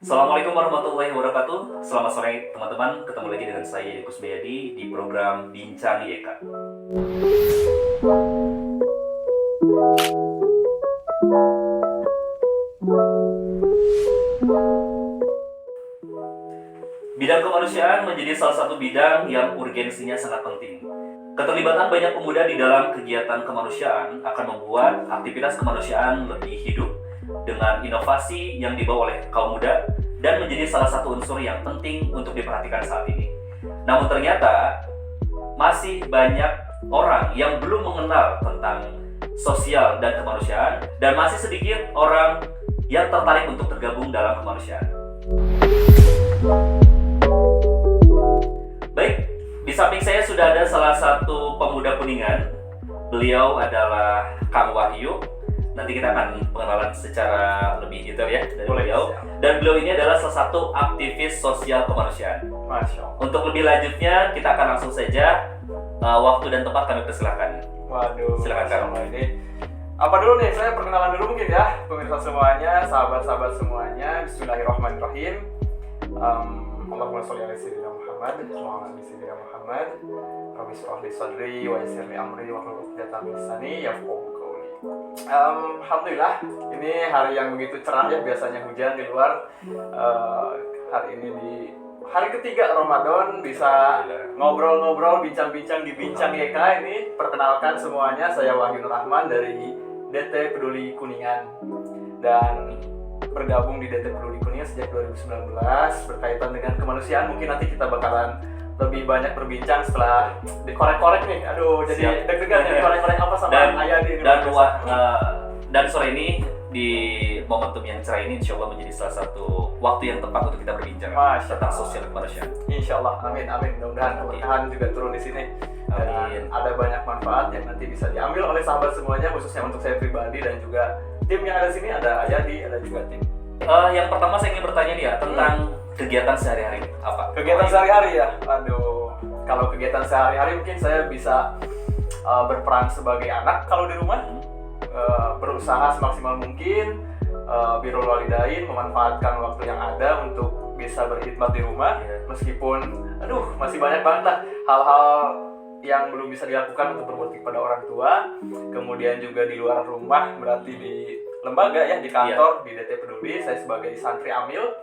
Assalamualaikum warahmatullahi wabarakatuh. Selamat sore teman-teman. Ketemu lagi dengan saya Yedi Kusmayadi di program Bincang YK. Bidang kemanusiaan menjadi salah satu bidang yang urgensinya sangat penting. Keterlibatan banyak pemuda di dalam kegiatan kemanusiaan akan membuat aktivitas kemanusiaan lebih hidup dengan inovasi yang dibawa oleh kaum muda dan menjadi salah satu unsur yang penting untuk diperhatikan saat ini. Namun ternyata masih banyak orang yang belum mengenal tentang sosial dan kemanusiaan, dan masih sedikit orang yang tertarik untuk tergabung dalam kemanusiaan. Baik, di samping saya sudah ada salah satu pemuda Kuningan. Beliau adalah Kang Wahyu. Nanti kita akan pengenalan secara lebih detail ya dari beliau. Dan beliau ini adalah salah satu aktivis sosial kemanusiaan. Masya Allah. Untuk lebih lanjutnya, kita akan langsung saja waktu dan tempat kami persilahkan. Waduh, Silakan, Kang. ini apa dulu nih? Saya perkenalan dulu mungkin ya, pemirsa semuanya, sahabat-sahabat semuanya. Bismillahirrahmanirrahim. Allahumma sholli ala sayyidina Muhammad, Allahumma sholli sayyidina Muhammad. Rabbi shrah li sadri wa yassir li amri wa hlul 'uqdatam min lisani yafqahu qawli. Alhamdulillah, ini hari yang begitu cerah ya, biasanya hujan di luar. Hari ini di hari ketiga Ramadan bisa ngobrol-ngobrol, bincang-bincang di Bincang YK ini. Perkenalkan semuanya, saya Wahyu Nur Rahman dari DT Peduli Kuningan dan bergabung di DT Peduli Kuningan sejak 2019 berkaitan dengan kemanusiaan. Mungkin nanti kita bakalan lebih banyak berbincang setelah dikorek-korek nih. Aduh, jadi deg-degan nih dikorek-korek apa sama ayah di dan sore ini di momentum yang cerah ini insya Allah menjadi salah satu waktu yang tepat untuk kita berbincang tentang sosial kemanusiaan. Insya Allah, amin. Mudah-mudahan keberkahan juga turun di sini. Dan ada banyak manfaat yang nanti bisa diambil oleh sahabat semuanya, khususnya untuk saya pribadi dan juga tim yang ada di sini. Ada Ayadi, ada juga tim. Yang pertama saya ingin bertanya nih ya tentang kegiatan sehari-hari apa? Kegiatan sehari-hari ya. Aduh, kalau kegiatan sehari-hari mungkin saya bisa berperan sebagai anak kalau di rumah. Berusaha semaksimal mungkin, birrul walidain, memanfaatkan waktu yang ada untuk bisa berkhidmat di rumah. Meskipun masih banyak banget lah hal-hal yang belum bisa dilakukan untuk berbakti kepada orang tua. Kemudian juga di luar rumah, berarti di lembaga ya, di kantor, di DT Peduli saya sebagai santri amil.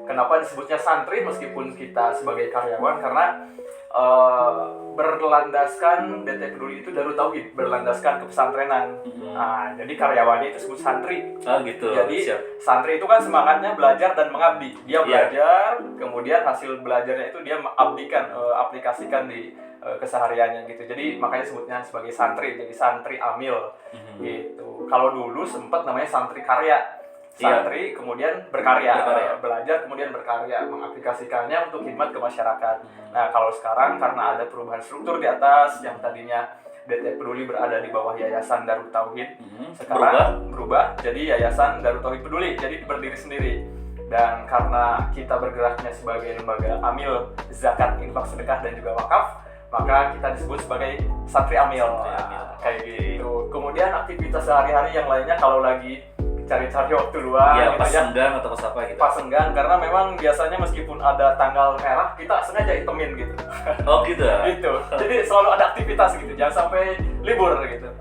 Kenapa disebutnya santri meskipun kita sebagai karyawan? Karena berlandaskan DT Peduli itu Darut Tauhid, berlandaskan kepesantrenan. Nah, jadi karyawannya itu disebut santri. Gitu. Jadi santri itu kan semangatnya belajar dan mengabdi. Dia belajar, kemudian hasil belajarnya itu dia abdikan, aplikasikan di kesehariannya gitu. Jadi makanya sebutnya sebagai santri, jadi santri amil gitu. Kalau dulu sempat namanya santri karya. Santri kemudian berkarya, belajar kemudian berkarya, mengaplikasikannya untuk khidmat ke masyarakat. Nah, kalau sekarang karena ada perubahan struktur di atas, yang tadinya DT Peduli berada di bawah Yayasan Darut Tauhid, sekarang berubah jadi Yayasan Darut Tauhid Peduli, jadi berdiri sendiri. Dan karena kita bergeraknya sebagai lembaga amil zakat, infak, sedekah dan juga wakaf, maka kita disebut sebagai santri amil. Kayak gitu. Kemudian aktivitas sehari-hari yang lainnya kalau lagi cari-cari waktu luang gitu pas ya. senggang atau pas apa gitu. Pas senggang, karena memang biasanya meskipun ada tanggal merah, kita sengaja hitemin gitu. Oh gitu ya? Gitu. Jadi selalu ada aktivitas gitu, jangan sampai libur gitu.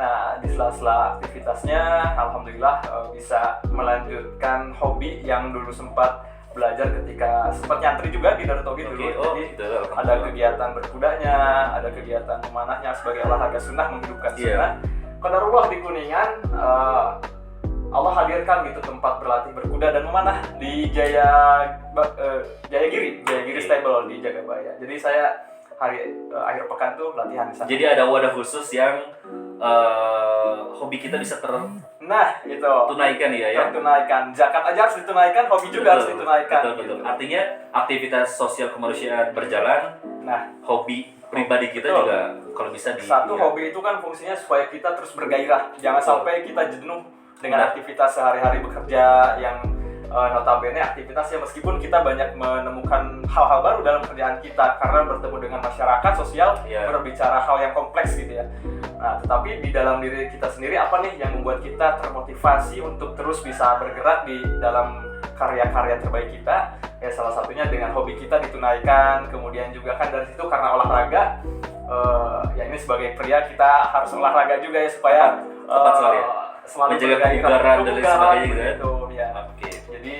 Nah, di sela-sela aktivitasnya alhamdulillah bisa melanjutkan hobi yang dulu sempat belajar ketika sempat nyantri juga di Darut Tauhid dulu. Jadi ada kegiatan berkudanya, ada kegiatan memanahnya sebagai olahraga sunnah, menghidupkan sunnah. Qadarullah di Kuningan, Allah hadirkan gitu tempat berlatih berkuda dan memanah di Jayagiri Stable di Jagabaya. Jadi saya akhir pekan tuh latihan di sana. Jadi ada wadah khusus yang hobi kita bisa tunaikan ya. Tunaikan. Zakat aja harus ditunaikan, hobi juga harus ditunaikan. Betul. Artinya aktivitas sosial kemanusiaan berjalan. Nah, hobi pribadi kita juga kalau bisa hobi itu kan fungsinya supaya kita terus bergairah. Jangan sampai kita jenuh dengan aktivitas sehari-hari bekerja yang notabene aktivitasnya meskipun kita banyak menemukan hal-hal baru dalam kerjaan kita karena bertemu dengan masyarakat sosial, berbicara hal yang kompleks gitu ya. Nah, tetapi di dalam diri kita sendiri apa nih yang membuat kita termotivasi untuk terus bisa bergerak di dalam karya-karya terbaik kita, ya salah satunya dengan hobi kita ditunaikan. Kemudian juga kan dari situ karena olahraga, ya ini sebagai pria kita harus olahraga juga ya supaya Tepat sekali ya. selalu Menjaga bergairah, kebugaran dan lain sebagainya gitu ya. gitu, ya. Oke. Jadi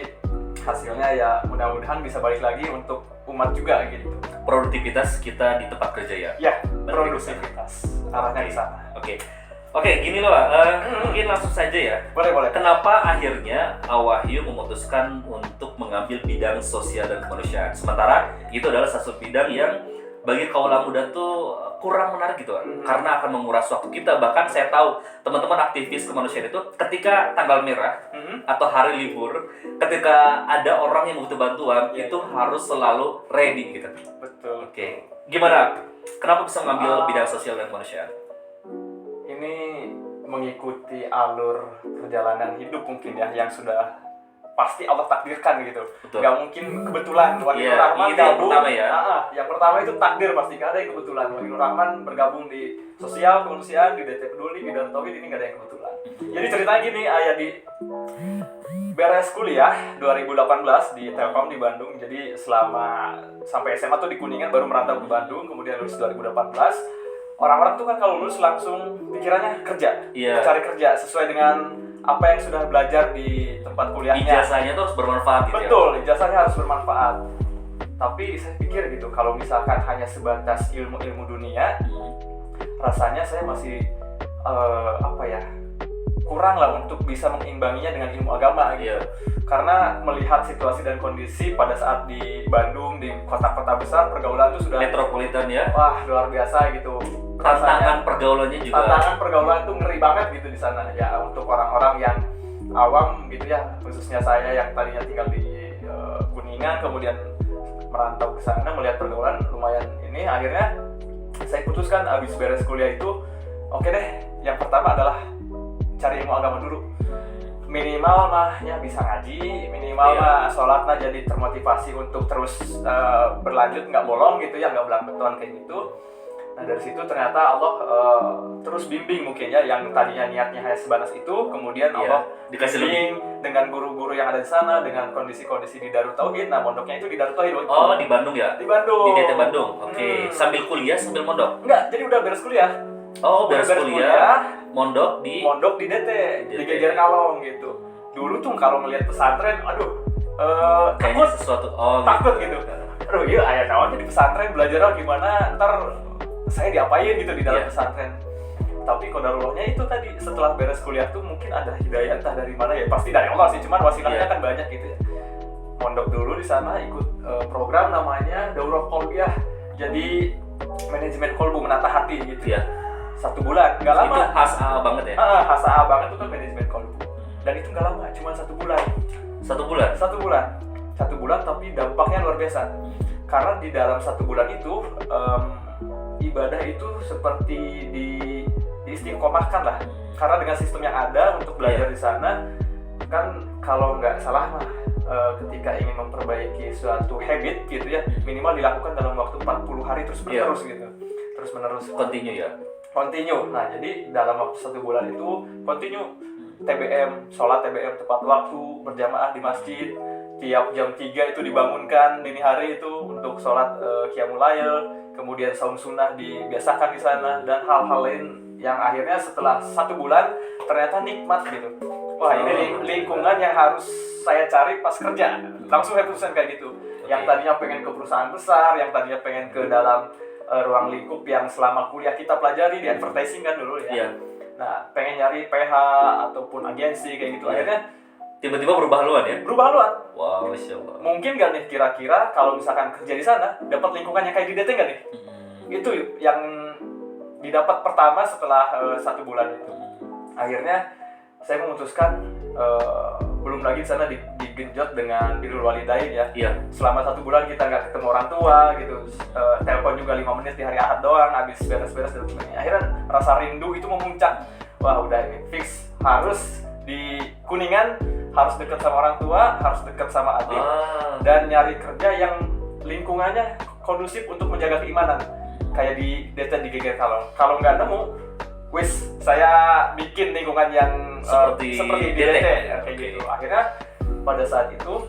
hasilnya ya mudah-mudahan bisa balik lagi untuk umat juga gitu. Produktivitas kita di tempat kerja ya. Ya, Balik ke produktivitas arahnya di sana. Oke, gini loh Pak. Mungkin langsung saja ya. Boleh. Kenapa akhirnya Wahyu memutuskan untuk mengambil bidang sosial dan kemanusiaan? Sementara itu adalah satu bidang yang bagi kaula muda tuh kurang menarik gitu kan, karena akan menguras waktu kita. Bahkan saya tahu teman-teman aktivis kemanusiaan itu ketika tanggal merah atau hari libur, ketika ada orang yang butuh bantuan, itu harus selalu ready gitu. Betul. Oke, gimana? Kenapa bisa mengambil bidang sosial dan kemanusiaan? Ini mengikuti alur perjalanan hidup mungkin ya, yang sudah pasti Allah takdirkan gitu. Betul. Gak mungkin kebetulan Wahyu Iya, Rahman itu yang gabung. pertama ya. Yang pertama itu takdir, pasti gak ada yang kebetulan. Wahyu Rahman bergabung di sosial kemanusiaan, di DT Peduli, di Darut Tauhid, ini gak ada yang kebetulan. Jadi ceritanya gini, ayah di beres kuliah 2018 di Telkom di Bandung. Jadi selama sampai SMA tuh di Kuningan, baru merantau ke Bandung, kemudian lulus 2018. Orang-orang tuh kan kalau lulus langsung pikirannya kerja, Iya. cari kerja sesuai dengan apa yang sudah belajar di tempat kuliahnya. Ijazahnya tuh harus bermanfaat gitu ya. Betul, ijazahnya harus bermanfaat. Tapi saya pikir gitu, kalau misalkan hanya sebatas ilmu-ilmu dunia, rasanya saya masih kurang lah untuk bisa mengimbanginya dengan ilmu agama gitu. Iya. Karena melihat situasi dan kondisi pada saat di Bandung, di kota-kota besar, pergaulan itu sudah Metropolitan ya. wah luar biasa gitu. Tantangan pergaulannya juga. Tantangan pergaulan tuh ngeri banget gitu di sana ya, untuk orang-orang yang awam gitu ya, khususnya saya yang tadinya tinggal di Kuningan kemudian merantau ke sana, melihat pergaulan lumayan ini. Akhirnya saya putuskan abis beres kuliah itu, oke deh, yang pertama adalah cari ilmu agama dulu. Minimal mah ya bisa ngaji, minimal mah sholatnya jadi termotivasi untuk terus berlanjut, nggak bolong gitu ya, nggak belang beton kayak gitu. Nah dari situ ternyata Allah terus bimbing mungkin ya, yang tadinya niatnya hanya sebatas itu, kemudian Allah dikasih bimbing dengan guru-guru yang ada di sana, dengan kondisi-kondisi di Darut Tauhid. Nah mondoknya itu di Darut Tauhid. Oh, di Bandung ya? Di Bandung. Di DT Bandung. Oke. Sambil kuliah, sambil mondok? Enggak, jadi udah beres kuliah. Oh, beres kuliah, mondok di DT, di Geger Kalong gitu. Dulu tuh kalau ngelihat pesantren, aduh, kayaknya sesuatu. takut gitu. Aduh, iya ayah naon di pesantren, belajar gimana, ntar saya diapain gitu di dalam pesantren. Tapi qadarullah-nya itu tadi, setelah beres kuliah tuh mungkin ada hidayah entah dari mana ya, pasti dari Allah sih, cuman wasilahnya kan banyak gitu ya. Mondok dulu di sana, ikut program namanya Daurah Qalbiyah. Jadi manajemen kolbu, menata hati gitu ya. 1 bulan, nggak lama. Itu khas A banget ya? Khas A banget itu kan manajemen kolbu. Dan itu nggak lama, cuma 1 bulan. 1 bulan? 1 bulan. 1 bulan tapi dampaknya luar biasa. Karena di dalam 1 bulan itu ibadah itu seperti diistiqomahkan lah. Karena dengan sistem yang ada untuk belajar di sana, kan kalau nggak salah mah ketika ingin memperbaiki suatu habit gitu ya, minimal dilakukan dalam waktu 40 hari terus menerus gitu. Terus menerus. Continue. Nah, jadi dalam waktu 1 bulan itu continue TBM, sholat TBM tepat waktu, berjamaah di masjid. Tiap jam 3 itu dibangunkan dini hari itu untuk sholat Qiyamul Lail, kemudian saum sunnah dibiasakan di sana, dan hal-hal lain yang akhirnya setelah 1 bulan ternyata nikmat gitu. Wah, ini lingkungan yang harus saya cari pas kerja. Langsung saya putuskan kayak gitu. Yang tadinya pengen ke perusahaan besar, yang tadinya pengen ke dalam ruang lingkup yang selama kuliah kita pelajari, di advertising kan dulu ya. Nah, pengen nyari PH ataupun agensi kayak gitu. Akhirnya tiba-tiba berubah haluan ya? Berubah haluan. Wow, Masya Allah. Mungkin gak nih kira-kira kalau misalkan kerja di sana, dapat lingkungan yang kayak di DT gak nih? Itu yang didapat pertama setelah 1 bulan itu. Akhirnya saya memutuskan, belum lagi di sana digenjot dengan birrul walidain ya. Selama 1 bulan kita nggak ketemu orang tua gitu, telepon juga 5 menit di hari Ahad doang, habis beres-beres dan sebagainya. Akhirnya rasa rindu itu memuncak. Wah udah ini fix, harus di Kuningan, harus dekat sama orang tua, harus dekat sama adik, dan nyari kerja yang lingkungannya kondusif untuk menjaga keimanan. Kayak di DT di Geger Kalong. Kalau nggak nemu, saya bikin lingkungan yang seperti di DT ya, kayak gitu. Akhirnya pada saat itu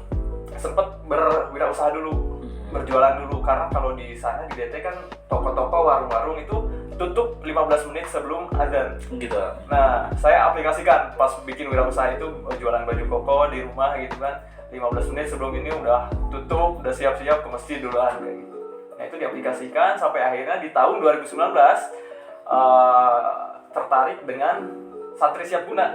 sempat berwirausaha dulu, berjualan dulu, karena kalau di sana di DT kan toko-toko, warung-warung itu tutup 15 menit sebelum azan. Gitu. Nah, saya aplikasikan pas bikin wirausaha itu jualan baju koko di rumah gitu kan. 15 menit sebelum ini udah tutup, udah siap-siap ke masjid duluan kayak gitu. Nah, itu diaplikasikan sampai akhirnya di tahun 2019 tertarik dengan santri siap guna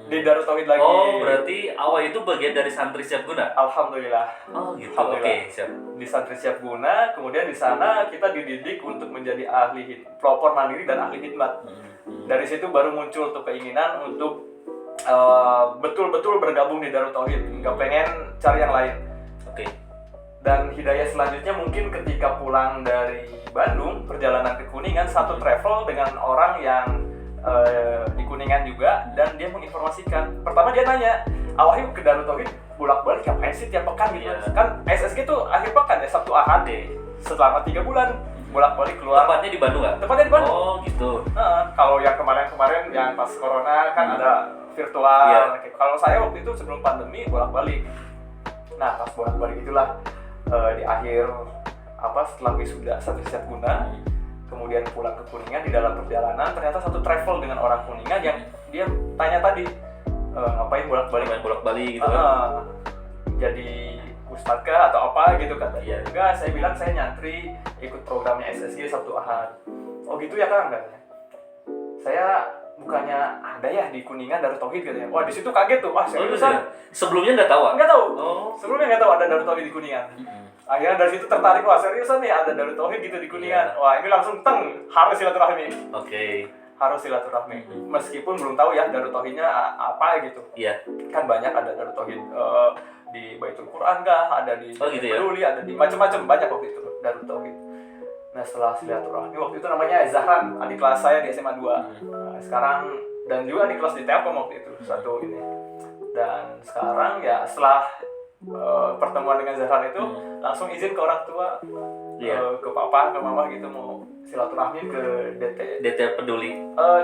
di Darut Tauhid lagi. Oh, berarti awal itu bagian dari santri siap guna? Alhamdulillah. Oh gitu, Alhamdulillah. oke, siap. Di santri siap guna, kemudian di sana kita dididik untuk menjadi pelopor mandiri dan ahli khidmat. Dari situ baru muncul tuh keinginan untuk betul-betul bergabung di Darut Tauhid, nggak pengen cari yang lain. Oke. Dan hidayah selanjutnya mungkin ketika pulang dari Bandung, perjalanan ke Kuningan, satu travel dengan orang yang di Kuningan juga, dan dia menginformasikan. Pertama dia nanya, Wahyu ke Darut Tauhid bolak-balik ngapain sih tiap pekan gitu? Iya. Kan SSG tuh akhir pekan ya, Sabtu Ahad deh. Selama 3 bulan bolak-balik keluar. Tempatnya di Bandung nggak? Tempatnya di Bandung. Oh gitu. Kalau yang kemarin-kemarin yang pas corona kan ada virtual. Iya. Kalau saya waktu itu sebelum pandemi bolak-balik. Nah, pas bolak-balik itulah di akhir setelah wisuda santri siap guna, kemudian pulang ke Kuningan, di dalam perjalanan ternyata satu travel dengan orang Kuningan yang dia tanya tadi ngapain bolak-balik. Main bolak-balik gitu kan? Jadi ustadz kah atau apa gitu kata dia. Iya. Enggak, saya bilang saya nyantri ikut programnya SSG Sabtu Ahad. Oh gitu ya Kang, katanya. Saya bukannya ada ya di Kuningan Darut Tauhid katanya. Wah, di situ kaget tuh. Wah, Oh, gitu seriusan? ya? Sebelumnya nggak tahu? Enggak tahu. Oh. Sebelumnya enggak tahu ada Darut Tauhid di Kuningan. Akhirnya dari situ tertarik, wah seriusan nih ada Darut Tauhid gitu di Kuningan. Iya. Wah, ini langsung harus silaturahmi. Oke. Harus silaturahmi. Meskipun belum tahu ya Darut Tauhidnya apa gitu. Iya. Kan banyak ada Darut Tauhid di Baitul Quran kah, ada di Oh, gitu ya? Peduli, ada di macam-macam, banyak waktu itu Darut Tauhid. Nah, setelah silaturahmi waktu itu namanya Zahran, adik kelas saya di SMA 2. Nah, sekarang dan juga adik kelas di Telkom waktu itu satu ini. Dan sekarang ya setelah pertemuan dengan Zahran itu langsung izin ke orang tua, Iya. ke papa, ke mama gitu mau silaturahmi ke DT. DT peduli.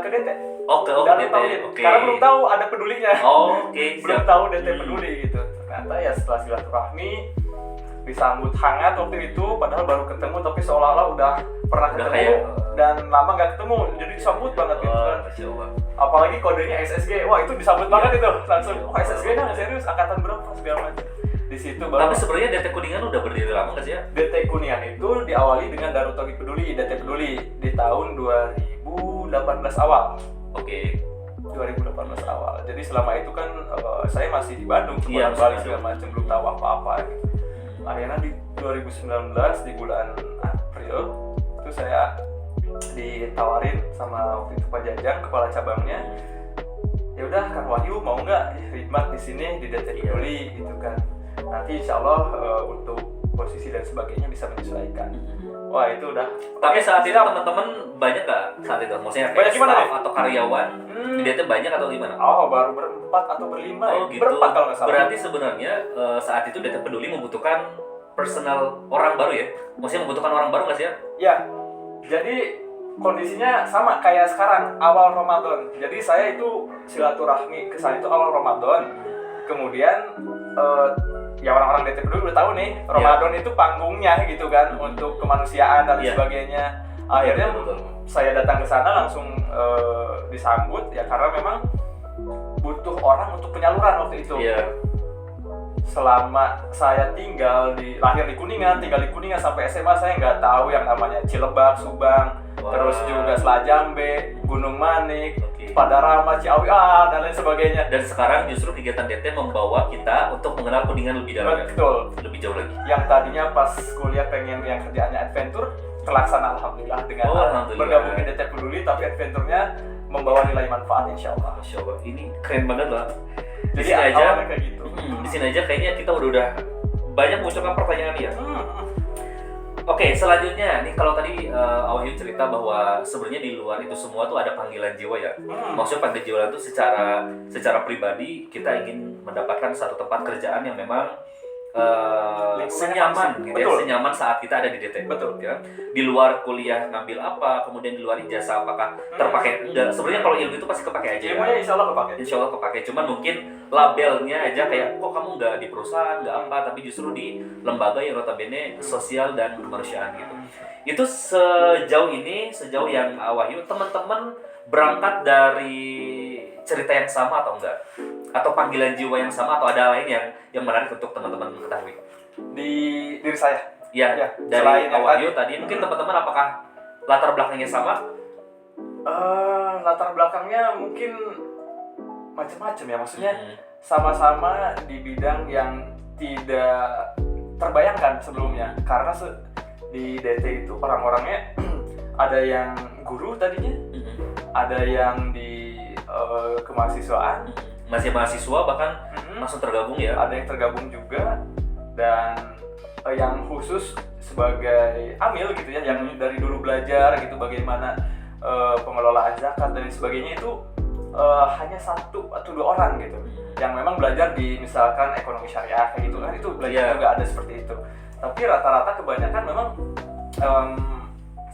Ke DT. Oh, ke Darut DT. Tauhid. Oke. Karena belum tahu ada pedulinya. Oh, oke. Belum Siap. tahu DT peduli gitu. Ternyata ya setelah silaturahmi disambut hangat waktu itu, padahal baru ketemu tapi seolah-olah udah pernah Udah ketemu kayak- dan lama nggak ketemu, jadi disambut banget gitu Oh, kan. Masya Allah. Apalagi kodenya SSG, wah itu disambut banget itu langsung. Iya. Wah, SSG nya serius, angkatan berapa segala macam. Di situ baru Tapi sebenarnya DT Kuningan udah berdiri lama nggak sih ya? DT Kuningan itu diawali dengan Darut Tauhid Peduli, DT Peduli di tahun 2018 awal. Oke. 2018 awal. Jadi selama itu kan saya masih di Bandung, Iya, Bali masih. segala macam, belum tahu apa-apa gitu. Akhirnya di 2019 di bulan April itu saya ditawarin sama waktu itu Pak Jajang, kepala cabangnya. Ya udah Kang Wahyu mau nggak khidmat di sini di DT Peduli gitu kan. Nanti insya Allah untuk posisi dan sebagainya bisa menyesuaikan. Wah itu udah. Tapi saat itu siap. teman-teman banyak nggak saat itu? Maksudnya Banyak kayak gimana staff nih? atau karyawan di DT banyak atau gimana? Oh baru berempat atau berlima Oh ya? gitu. Berempat kalau nggak salah. Berarti sebenarnya saat itu DT Peduli membutuhkan personal orang baru ya? Maksudnya membutuhkan orang baru nggak sih ya? Ya, jadi kondisinya sama kayak sekarang awal Ramadan. Jadi saya itu silaturahmi ke sana itu awal Ramadan. Kemudian ya orang-orang DT Peduli udah tahu nih Ramadan itu panggungnya gitu kan untuk kemanusiaan dan Iya. sebagainya. Akhirnya Betul. saya datang ke sana langsung disambut ya karena memang butuh orang untuk penyaluran waktu itu. Iya. Selama saya lahir di Kuningan, tinggal di Kuningan sampai SMA saya nggak tahu yang namanya Cilebak, Subang, Wah. terus juga Selajambe, Gunung Manik, Oke. Padarama, Ciawi, dan lain sebagainya. Dan sekarang justru kegiatan DT membawa kita untuk mengenal Kuningan lebih dalam ya? Betul. Lebih jauh lagi. Yang tadinya pas kuliah pengen yang kerjaannya adventure, terlaksana alhamdulillah dengan Alhamdulillah. bergabung di DT Peduli, tapi adventure-nya membawa nilai manfaat insya Allah. Masya Allah, ini keren banget loh. Di Jadi sini aja, awalnya kayak gitu. di sini aja kayaknya kita udah banyak mengucapkan pertanyaan ya. Hmm. Oke, selanjutnya nih kalau tadi Wahyu cerita bahwa sebenarnya di luar itu semua tuh ada panggilan jiwa ya. Maksudnya panggilan jiwa itu secara pribadi kita ingin mendapatkan satu tempat kerjaan yang memang senyaman gitu ya, Betul. senyaman saat kita ada di DT. Betul. Ya. Di luar kuliah ngambil apa, kemudian di luar ijazah apakah terpakai enggak. Sebenarnya kalau ilmu itu pasti kepake aja ya. Ilmunya insya Allah kepake. Insya Allah kepake, cuman mungkin labelnya aja kayak kok kamu nggak di perusahaan, nggak apa, tapi justru di lembaga yang notabene sosial dan kemanusiaan gitu. Itu sejauh yang Wahyu, teman-teman berangkat dari cerita yang sama atau enggak? Atau panggilan jiwa yang sama, atau ada lain yang menarik untuk teman-teman ketahui? Di diri saya. Ya, Ya, dari selain yang Wahyu tadi mungkin teman-teman apakah latar belakangnya sama? Latar belakangnya mungkin macam-macam ya, maksudnya sama-sama di bidang yang tidak terbayangkan sebelumnya, karena di DT itu orang-orangnya ada yang guru tadinya, ada yang di kemahasiswaan, Masih mahasiswa bahkan langsung tergabung ya? ada yang tergabung juga, dan yang khusus sebagai amil gitu ya, yang dari dulu belajar gitu bagaimana pengelolaan zakat dan sebagainya, itu hanya 1 atau 2 orang gitu yang memang belajar di misalkan ekonomi syariah kayak gitu kan, itu belajar juga ada seperti itu. Tapi rata-rata kebanyakan memang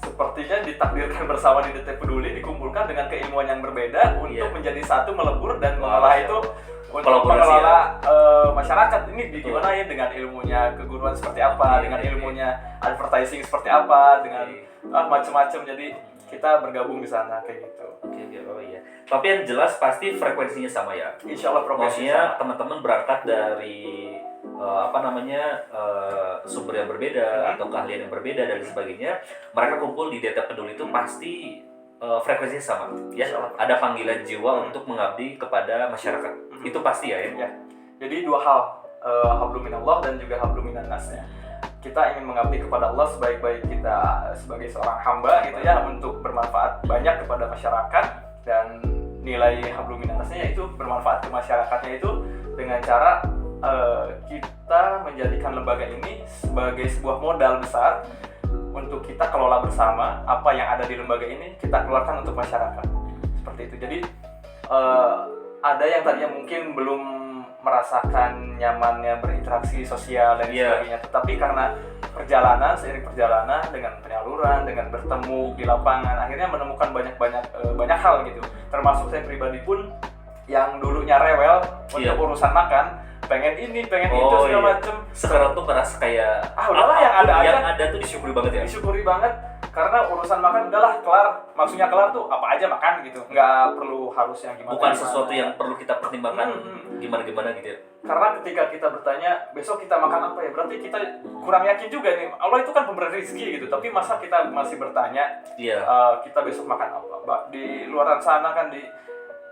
sepertinya ditakdirkan bersama di DT Peduli, dikumpulkan dengan keilmuan yang berbeda untuk menjadi satu, melebur dan mengolah itu untuk mengelola masyarakat ini gimana ya, dengan ilmunya keguruan seperti apa, dengan ilmunya advertising seperti apa, dengan macam-macam. Jadi kita bergabung di sana kayak gitu. Oke, oh iya. Tapi yang jelas pasti frekuensinya sama ya. Insya Allah maksudnya teman-teman berangkat dari sumber yang berbeda atau keahlian yang berbeda dan sebagainya. Mereka kumpul di DT Peduli itu pasti frekuensinya sama ya. Ada panggilan jiwa untuk mengabdi kepada masyarakat. Itu pasti ya. Jadi 2 hal, hablum minallah dan juga hablum minannas-nya. Kita ingin mengabdi kepada Allah sebaik-baik kita sebagai seorang hamba gitu ya, untuk bermanfaat banyak kepada masyarakat, dan nilai hablum minannas-nya yaitu bermanfaat ke masyarakatnya itu dengan cara kita menjadikan lembaga ini sebagai sebuah modal besar untuk kita kelola bersama. Apa yang ada di lembaga ini kita keluarkan untuk masyarakat, seperti itu. Jadi ada yang tadinya mungkin belum merasakan nyamannya berinteraksi sosial dan sebagainya, tetapi karena seiring perjalanan dengan penyaluran, dengan bertemu di lapangan, akhirnya menemukan banyak hal gitu. Termasuk saya pribadi pun yang dulunya rewel untuk urusan makan, pengen ini, pengen itu segala macem. Sekarang tuh merasa kayak udahlah yang ada aja. Yang ada tuh disyukuri banget ya. Disyukuri banget, karena urusan makan udahlah kelar. Maksudnya kelar tuh apa aja makan gitu, nggak perlu harus yang gimana. Bukan sesuatu yang perlu kita pertimbangkan gimana gitu ya. Karena ketika kita bertanya besok kita makan apa ya, berarti kita kurang yakin juga nih. Allah itu kan pemberi rezeki gitu, tapi masa kita masih bertanya kita besok makan apa? Di luaran sana kan, di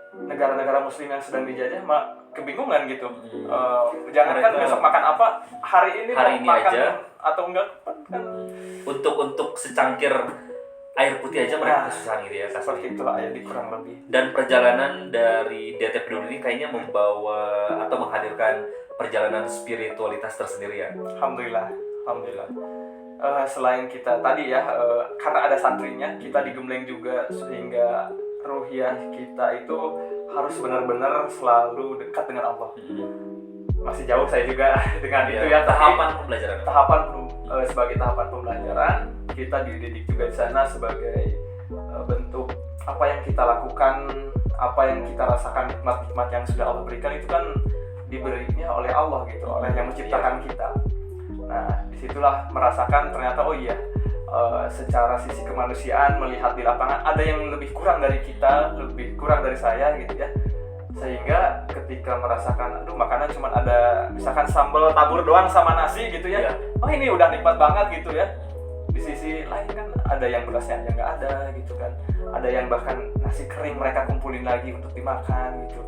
negara-negara muslim yang sedang dijajah kebingungan gitu. Jangankan besok makan apa, hari ini makan aja atau enggak kan. Untuk secangkir air putih aja mereka kesusahan gitu ya. Seperti itu ya, kurang lebih. Dan perjalanan dari DT Peduli ini kayaknya membawa atau menghadirkan perjalanan spiritualitas tersendiri ya. Alhamdulillah. Selain kita tadi ya, karena ada santrinya, kita digembleng juga sehingga ruhiyah kita itu harus benar-benar selalu dekat dengan Allah. Masih jauh saya juga dengan itu ya, tahapan pembelajaran. Sebagai tahapan pembelajaran, kita dididik juga di sana sebagai bentuk apa yang kita lakukan, apa yang kita rasakan, nikmat-nikmat yang sudah Allah berikan itu kan diberinya oleh Allah gitu, oleh yang menciptakan kita. Nah, disitulah merasakan ternyata secara sisi kemanusiaan, melihat di lapangan ada yang lebih kurang dari kita, lebih kurang dari saya gitu ya. Sehingga ketika merasakan makanan cuma ada misalkan sambal tabur doang sama nasi gitu ya, ini udah nikmat banget gitu ya. Di sisi lain kan ada yang berasnya yang nggak ada gitu kan, ada yang bahkan nasi kering mereka kumpulin lagi untuk dimakan gitu.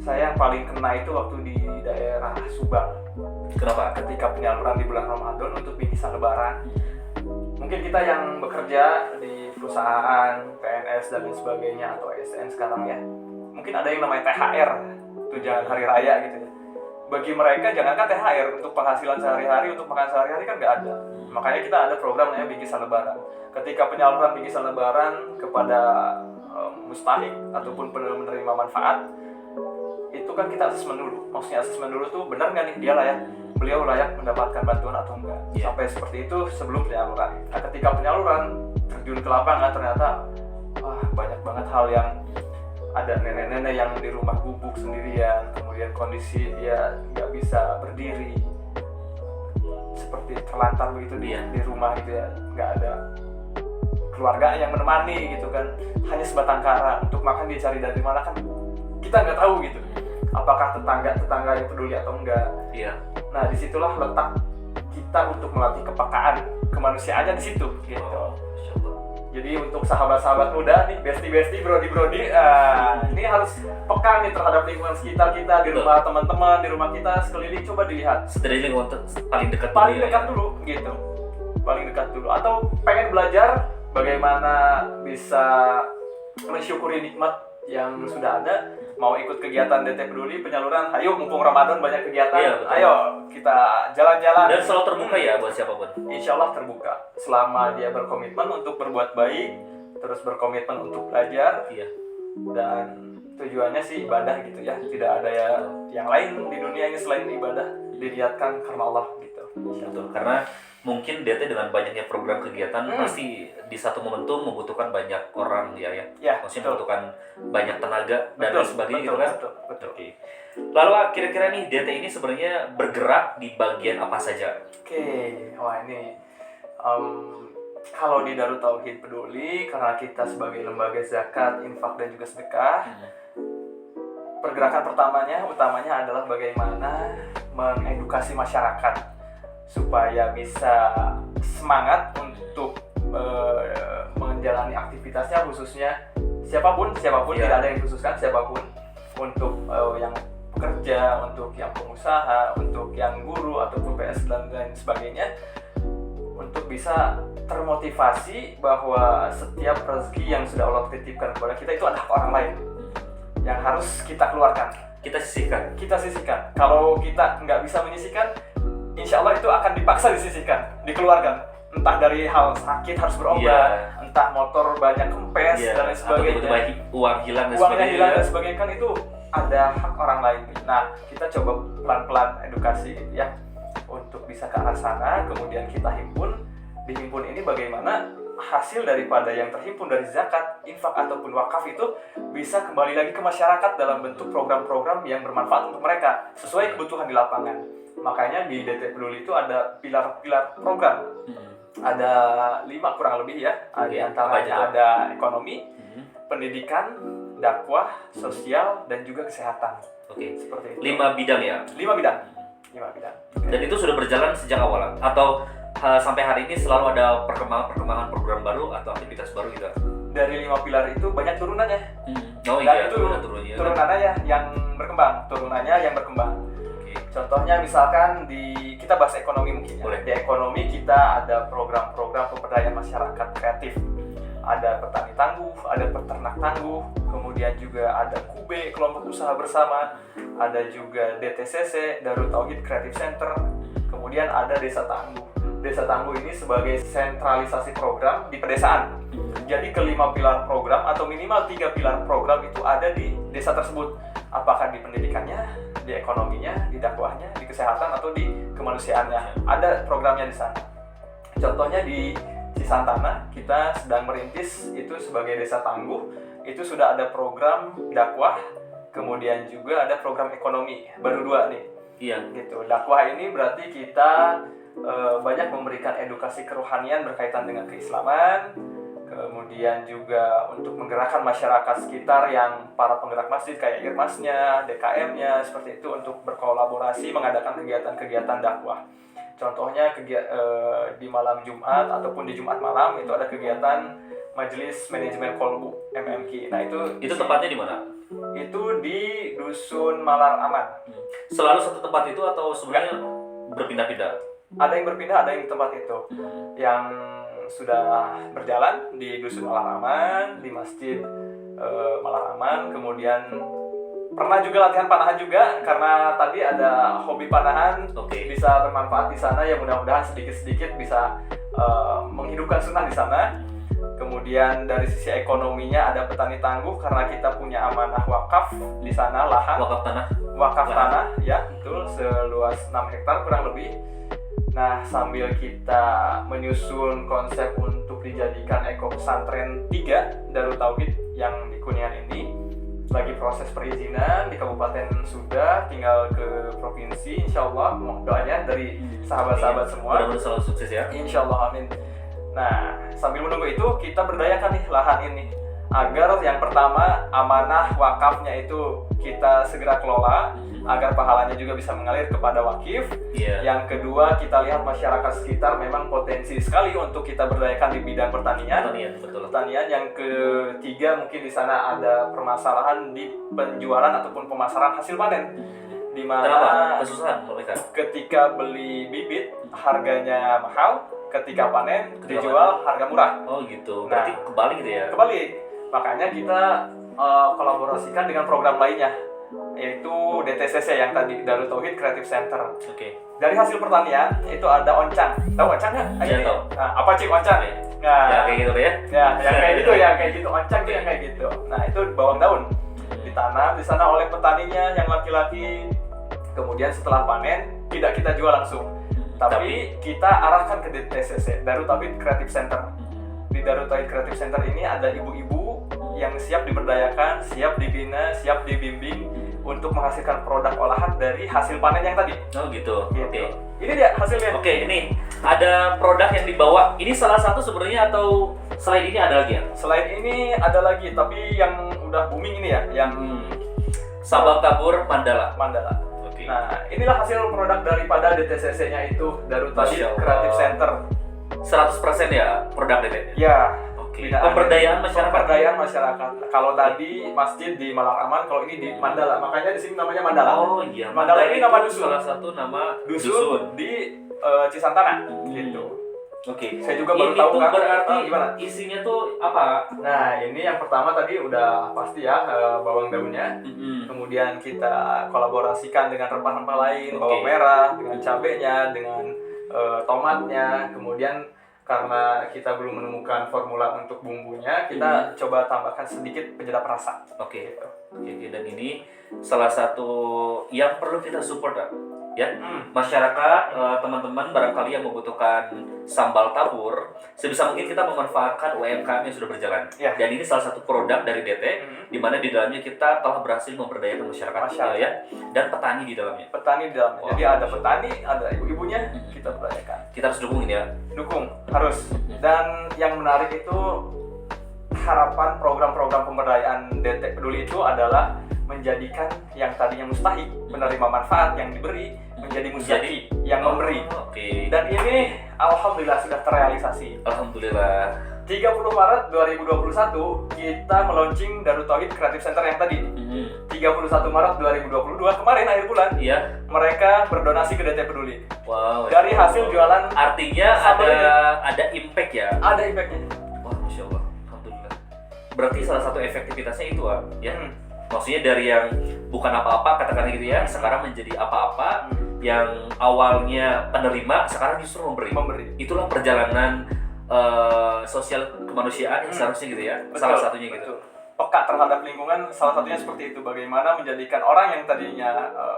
Saya yang paling kena itu waktu di daerah Subang. Kenapa? Ketika penyaluran di bulan Ramadan untuk bingkisan lebaran. Mungkin kita yang bekerja di perusahaan, PNS dan lain sebagainya, atau ASN sekarang ya, mungkin ada yang namanya THR, tunjangan hari raya gitu ya. Bagi mereka jangankan THR, untuk penghasilan sehari-hari, untuk makan sehari-hari kan nggak ada. Makanya kita ada program namanya bingkisan lebaran. Ketika penyaluran bingkisan lebaran kepada mustahik ataupun penerima manfaat, itu kan kita asesmen dulu. Maksudnya asesmen dulu tuh benar nggak nih beliau layak mendapatkan bantuan atau enggak. Sampai seperti itu sebelum penyaluran. Nah, ketika penyaluran terjun ke lapangan ternyata banyak banget hal yang ada nenek-nenek yang di rumah gubuk sendirian, kemudian kondisi dia nggak bisa berdiri, seperti terlantar begitu di rumah gitu ya, nggak ada keluarga yang menemani gitu kan, hanya sebatang kara, untuk makan dia cari dari mana kan kita nggak tahu gitu, apakah tetangga yang peduli atau enggak. Iya. Nah disitulah letak kita untuk melatih kepekaan kemanusiaannya di situ gitu. Jadi untuk sahabat-sahabat muda nih, bestie-bestie, brodi-brodi, ini harus peka nih terhadap lingkungan sekitar kita, di rumah teman-teman, di rumah kita sekeliling, coba dilihat. Setidaknya lingkungan paling dekat Dulu gitu, paling dekat dulu. Atau pengen belajar bagaimana bisa mensyukuri nikmat yang sudah ada, mau ikut kegiatan DT Peduli penyaluran, ayo mumpung Ramadan banyak kegiatan, Iya, ayo kita jalan-jalan. Dan selalu terbuka ya buat siapapun. Insya Allah terbuka, selama dia berkomitmen untuk berbuat baik, terus berkomitmen untuk belajar, Iya. dan tujuannya sih ibadah gitu ya, tidak ada yang lain di dunia ini selain ibadah, diniatkan karena Allah gitu. Betul, karena mungkin DT dengan banyaknya program kegiatan pasti di satu momentum membutuhkan banyak orang ya. Maksudnya membutuhkan banyak tenaga dan lain sebagainya gitu kan. Betul. Oke. Lalu kira-kira nih DT ini sebenarnya bergerak di bagian apa saja? Wah ini kalau di Darut Tauhid Peduli, karena kita sebagai lembaga zakat, infak dan juga sedekah, pergerakan utamanya adalah bagaimana mengedukasi masyarakat supaya bisa semangat untuk menjalani aktivitasnya, khususnya siapapun tidak ada yang khususkan, siapapun, untuk yang pekerja, untuk yang pengusaha, untuk yang guru ataupun PS dan lain sebagainya, untuk bisa termotivasi bahwa setiap rezeki yang sudah Allah titipkan kepada kita itu adalah orang lain yang harus kita keluarkan, kita sisihkan. Kalau kita nggak bisa menyisihkan, insya Allah itu akan dipaksa disisihkan, dikeluarkan. Entah dari hal sakit harus berobat, entah motor banyak kempes dan lain sebagainya, atau tiba-tiba uangnya hilang dan sebagainya, kan itu ada hak orang lain. Nah, kita coba pelan-pelan edukasi gitu ya, untuk bisa ke arah sana. Kemudian kita di himpun ini bagaimana hasil daripada yang terhimpun dari zakat, infak ataupun wakaf itu bisa kembali lagi ke masyarakat dalam bentuk program-program yang bermanfaat untuk mereka sesuai kebutuhan di lapangan. Makanya di DT Peduli itu ada pilar-pilar program. Ada 5 kurang lebih ya. Di antaranya ada ekonomi, pendidikan, dakwah, sosial, dan juga kesehatan. Seperti itu. 5 bidang ya? 5 bidang. Dan itu sudah berjalan sejak awal? Atau sampai hari ini selalu ada perkembangan program baru atau aktivitas baru gitu? Dari 5 pilar itu banyak turunannya. Turunannya yang berkembang. Contohnya misalkan kita bahas ekonomi mungkin ya. Di ekonomi kita ada program-program pemberdayaan masyarakat kreatif. Ada petani tangguh, ada peternak tangguh, kemudian juga ada KUBE, kelompok usaha bersama, ada juga DTCC, Darut Tauhid Creative Center, kemudian ada Desa Tangguh. Desa Tangguh ini sebagai sentralisasi program di pedesaan. Jadi ke-5 pilar program atau minimal 3 pilar program itu ada di desa tersebut. Apakah di pendidikannya, di ekonominya, di dakwahnya, di kesehatan, atau di kemanusiaannya. Ada programnya di sana. Contohnya di Cisantana, kita sedang merintis itu sebagai Desa Tangguh. Itu sudah ada program dakwah, kemudian juga ada program ekonomi. Baru 2 nih. Iya. Gitu. Dakwah ini berarti kita banyak memberikan edukasi kerohanian berkaitan dengan keislaman, kemudian juga untuk menggerakkan masyarakat sekitar yang para penggerak masjid kayak Irmasnya, DKM-nya, seperti itu, untuk berkolaborasi mengadakan kegiatan-kegiatan dakwah. Contohnya di malam Jumat ataupun di Jumat malam itu ada kegiatan Majelis Manajemen Kolbu MMQ. Nah itu tempatnya di mana? Itu di Dusun Malar Aman. Selalu satu tempat itu atau sebenarnya berpindah-pindah? Ada yang berpindah, ada yang di tempat itu. Yang sudah berjalan di Dusun Malar Aman, di Masjid Malar Aman, kemudian pernah juga latihan panahan juga, karena tadi ada hobi panahan. Bisa bermanfaat di sana ya, mudah-mudahan sedikit-sedikit bisa menghidupkan sunnah di sana. Kemudian dari sisi ekonominya ada petani tangguh, karena kita punya amanah wakaf di sana, lahan wakaf tanah ya, betul, seluas 6 hektar kurang lebih. Nah, sambil kita menyusun konsep untuk dijadikan eko pesantren 3 Darut Tauhid yang di Kuningan ini, lagi proses perizinan di kabupaten sudah, tinggal ke provinsi. Insya Allah, doanya dari sahabat-sahabat semua. Mudah-mudahan selalu sukses ya. Insya Allah, amin. Nah, sambil menunggu itu kita berdayakan nih lahan ini agar yang pertama amanah wakafnya itu kita segera kelola agar pahalanya juga bisa mengalir kepada wakif. Iya. Yang kedua, kita lihat masyarakat sekitar memang potensi sekali untuk kita berdayakan di bidang pertanian. Betul. Pertanian. Yang ketiga, mungkin di sana ada permasalahan di penjualan ataupun pemasaran hasil panen, di Kenapa? mana Kesusahan mereka. ketika beli bibit harganya mahal, ketika panen Ketika dijual harga murah. Oh gitu. Berarti Nah, kebalik gitu ya. Kebalik. Makanya kita kolaborasikan dengan program lainnya, yaitu DTCC yang tadi, Darut Tauhid Creative Center. Oke. Dari hasil pertanian itu ada oncang. Tahu oncang nggak? Iya, tahu. Nah, apa sih oncang? Nah, Ya kayak gitu ya. ya, yang kayak gitu ya, kayak gitu. Oncang tuh yang kayak gitu. Nah, itu bawang daun ditanam di sana oleh petaninya yang laki-laki. Kemudian setelah panen tidak kita jual langsung, tapi kita arahkan ke DTCC, Darut Tauhid Creative Center. Di Darut Tauhid Creative Center ini ada ibu-ibu yang siap diberdayakan, siap dibina, siap dibimbing untuk menghasilkan produk olahan dari hasil panen yang tadi. Oh gitu. Gitu. Oke. Ini dia hasilnya. Oke, ini ada produk yang dibawa. Ini salah satu sebenarnya atau selain ini ada lagi ya? Selain ini ada lagi, tapi yang udah booming ini ya, yang Sambal tabur mandala. Mandala. Oke. Nah, inilah hasil produk daripada DTCC-nya itu, Darut Tauhid Masya Allah. Creative Center. 100% ya produk DT. Ya, Oke. binaan- Pemberdayaan masyarakat. Pemberdayaan masyarakat. Kalau tadi masjid di Malang Aman, kalau ini di Mandala. Makanya di sini namanya Mandala. Oh iya. Mandala ini nama itu dusun. Salah satu nama Dusun di Cisantana. Gitu. Oke. Saya juga baru Ini tahu tuh kan. berarti Gimana? isinya tuh apa? Nah, ini yang pertama tadi udah pasti ya, bawang daunnya. Kemudian kita kolaborasikan dengan rempah-rempah lain, Oke. bawang merah, dengan cabenya, dengan tomatnya. Kemudian karena kita belum menemukan formula untuk bumbunya, kita coba tambahkan sedikit penyedap rasa. Oke. Gitu. Oke, dan ini salah satu yang perlu kita support ya. Hmm. Masyarakat, teman-teman barangkali yang membutuhkan sambal tabur, sebisa mungkin kita memanfaatkan UMKM yang sudah berjalan. Ya. Dan ini salah satu produk dari DT, di mana di dalamnya kita telah berhasil memberdayakan masyarakat, ya, dan petani di dalamnya. Petani di dalamnya. Oh. Jadi ada petani, ada ibu-ibunya, kita berdayakan. Kita harus dukungin ya. Dukung, harus. Dan yang menarik itu, harapan program-program pemberdayaan DT Peduli itu adalah menjadikan yang tadinya mustahil menerima manfaat yang diberi menjadi mustahil yang memberi. Oke. Dan ini alhamdulillah sudah terrealisasi. Alhamdulillah. 30 Maret 2021 kita meluncing Darut Tauhid Creative Center yang tadi. 31 Maret 2022 kemarin akhir bulan Iya. mereka berdonasi ke DT Peduli. Wow. Dari hasil jualan artinya sambal ada impact ya. ada impactnya. Wah, Masya Allah. Alhamdulillah. Berarti salah satu efektivitasnya itu ya. Hmm. Maksudnya dari yang bukan apa-apa katakan gitu ya, sekarang menjadi apa-apa, yang awalnya penerima sekarang justru memberi. Itulah perjalanan sosial kemanusiaan yang seharusnya gitu ya. Betul, Salah satunya gitu. betul. Peka terhadap lingkungan, salah satunya seperti itu. Bagaimana menjadikan orang yang tadinya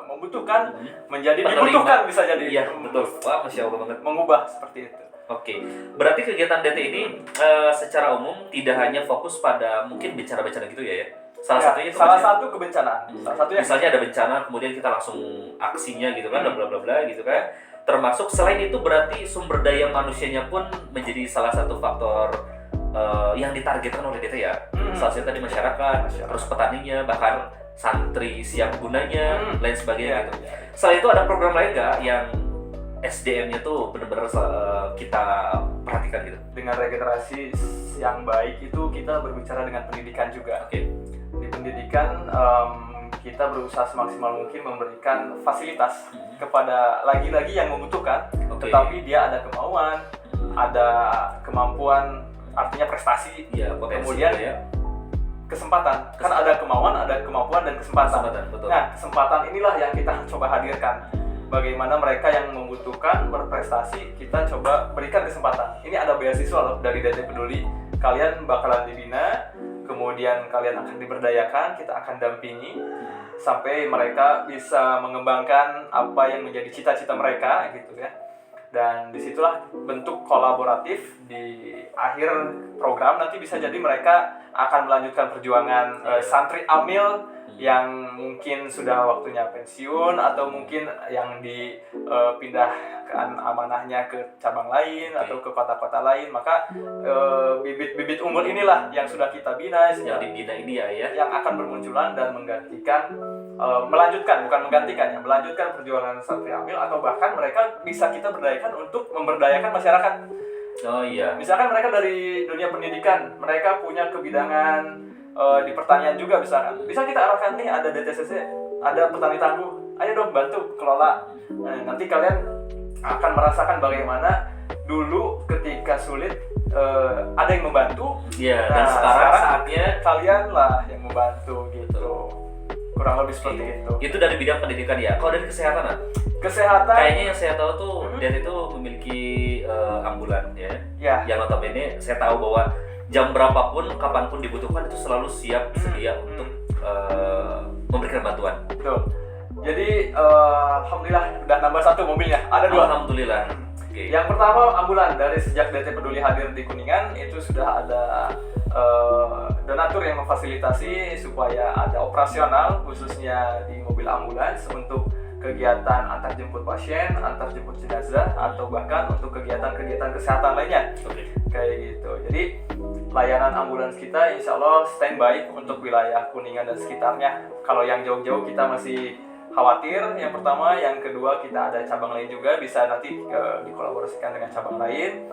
membutuhkan menjadi Penerima. dibutuhkan, bisa jadi. Iya, betul. Wah, Masya Allah banget. Mengubah seperti itu. Oke, berarti kegiatan DT ini secara umum tidak hanya fokus pada mungkin bencana-bencana gitu ya? Salah Ya, satunya itu salah maksudnya- satu kebencanaan. Salah satu yang misalnya ada bencana, kemudian kita langsung aksinya gitu kan, bla bla bla gitu kan. Termasuk selain itu berarti sumber daya manusianya pun menjadi salah satu faktor yang ditargetkan oleh DT ya. Salah satu tadi masyarakat, terus petaninya, bahkan santri siap gunanya, lain sebagainya gitu. Selain itu ada program lain nggak yang SDM-nya tuh benar-benar kita perhatikan gitu? dengan regenerasi yang baik itu kita berbicara dengan pendidikan juga. Oke. Di pendidikan kita berusaha semaksimal mungkin memberikan fasilitas kepada lagi-lagi yang membutuhkan, Oke. tetapi dia ada kemauan, ada kemampuan, artinya prestasi, Iya, potensi kemudian gitu ya. kesempatan. Kan ada kemauan, ada kemampuan dan kesempatan. Betul. Nah, kesempatan inilah yang kita coba hadirkan. Bagaimana mereka yang membutuhkan berprestasi, kita coba berikan kesempatan. Ini ada beasiswa loh dari DT Peduli. Kalian bakalan dibina, kemudian kalian akan diberdayakan, kita akan dampingi sampai mereka bisa mengembangkan apa yang menjadi cita-cita mereka gitu ya. Dan disitulah bentuk kolaboratif di akhir program nanti bisa jadi mereka akan melanjutkan perjuangan santri amil yang mungkin sudah waktunya pensiun atau mungkin yang dipindahkan amanahnya ke cabang lain atau ke kota-kota lain. Maka bibit-bibit unggul inilah yang sudah kita bina yang dibina ini ya yang akan bermunculan dan menggantikan melanjutkan perjuangan santri amil, atau bahkan mereka bisa kita berdayakan untuk memberdayakan masyarakat. Oh iya. Misalkan mereka dari dunia pendidikan, mereka punya kebidangan di pertanian juga misalkan. Bisa kita arahkan nih, ada DTCC, ada petani tangguh. Ayo dong bantu kelola. Nah, nanti kalian akan merasakan bagaimana dulu ketika sulit ada yang membantu. Iya, dan sekarang saatnya kalian lah yang membantu gitu. Kurang lebih seperti itu. Itu dari bidang pendidikan ya. Kalau dari kesehatan, kesehatan kayaknya yang saya tahu tuh dia itu memiliki ambulan ya. Yang notabene saya tahu bahwa jam berapapun, kapanpun dibutuhkan itu selalu siap sedia untuk memberikan bantuan. Betul. Jadi alhamdulillah udah nambah 1 mobilnya. Ada 2. Alhamdulillah. Okay. Yang pertama ambulan. Dari sejak DT Peduli hadir di Kuningan itu sudah ada donatur yang memfasilitasi supaya ada operasional khususnya di mobil ambulans untuk kegiatan antar jemput pasien, antar jemput jenazah, atau bahkan untuk kegiatan-kegiatan kesehatan lainnya. Kayak gitu. Jadi layanan ambulans kita insya Allah standby untuk wilayah Kuningan dan sekitarnya. Kalau yang jauh-jauh kita masih khawatir, yang pertama. Yang kedua, kita ada cabang lain juga, bisa nanti dikolaborasikan dengan cabang lain.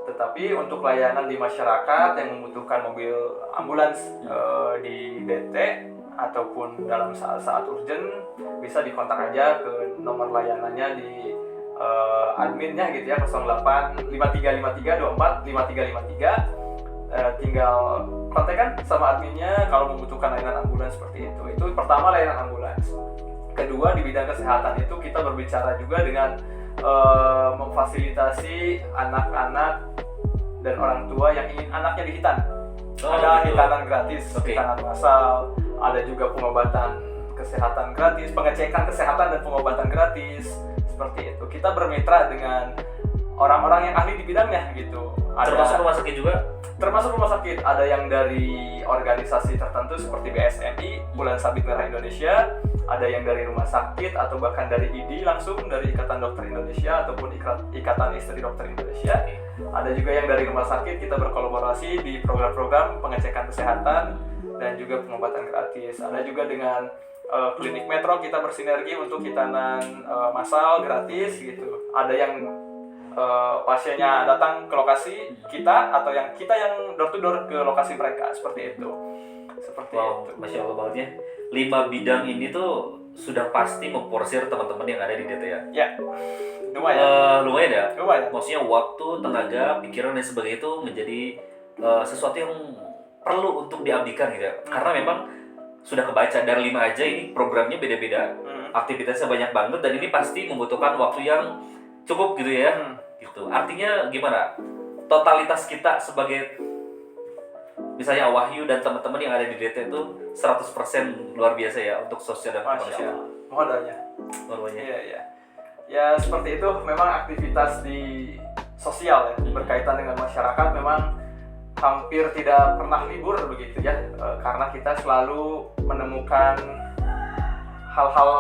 Tetapi untuk layanan di masyarakat yang membutuhkan mobil ambulans di DT ataupun dalam saat-saat urgent, bisa dikontak aja ke nomor layanannya di adminnya gitu ya, 085353245353. Tinggal kontakkan sama adminnya kalau membutuhkan layanan ambulans seperti itu. Itu pertama, layanan ambulans. Kedua, di bidang kesehatan itu kita berbicara juga dengan memfasilitasi anak-anak dan orang tua yang ingin anaknya dihitan. Ada hitanan gratis, hitanan massal, ada juga pengobatan kesehatan gratis, pengecekan kesehatan dan pengobatan gratis, seperti itu. Kita bermitra dengan orang-orang yang ahli di bidangnya gitu. Termasuk rumah sakit juga? Termasuk rumah sakit. Ada yang dari organisasi tertentu seperti BSMI, Bulan Sabit Merah Indonesia. Ada yang dari rumah sakit atau bahkan dari ID langsung, dari Ikatan Dokter Indonesia ataupun Ikatan Istri Dokter Indonesia. Ada juga yang dari rumah sakit, kita berkolaborasi di program-program pengecekan kesehatan dan juga pengobatan gratis. Ada juga dengan klinik Metro, kita bersinergi untuk hitanan massal gratis gitu. Ada yang pasiennya datang ke lokasi kita atau yang kita yang door to door ke lokasi mereka, seperti itu. Seperti itu. Masya Allah banget ya. 5 bidang ini tuh sudah pasti memporsir teman-teman yang ada di DT ya. Ya. Lumayan. Lumayan ya. Lumayan. Maksudnya waktu, tenaga, pikiran dan sebagainya itu menjadi sesuatu yang perlu untuk diabdikan gitu ya. Karena memang sudah kebaca dari 5 aja ini programnya beda-beda. Aktivitasnya banyak banget dan ini pasti membutuhkan waktu yang cukup gitu ya. Gitu. Artinya gimana? Totalitas kita sebagai misalnya Wahyu dan teman-teman yang ada di DT itu 100% luar biasa ya untuk sosial dan kemanusiaan. Modalnya. Iya. Ya seperti itu, memang aktivitas di sosial ya, berkaitan dengan masyarakat memang hampir tidak pernah libur begitu ya, karena kita selalu menemukan hal-hal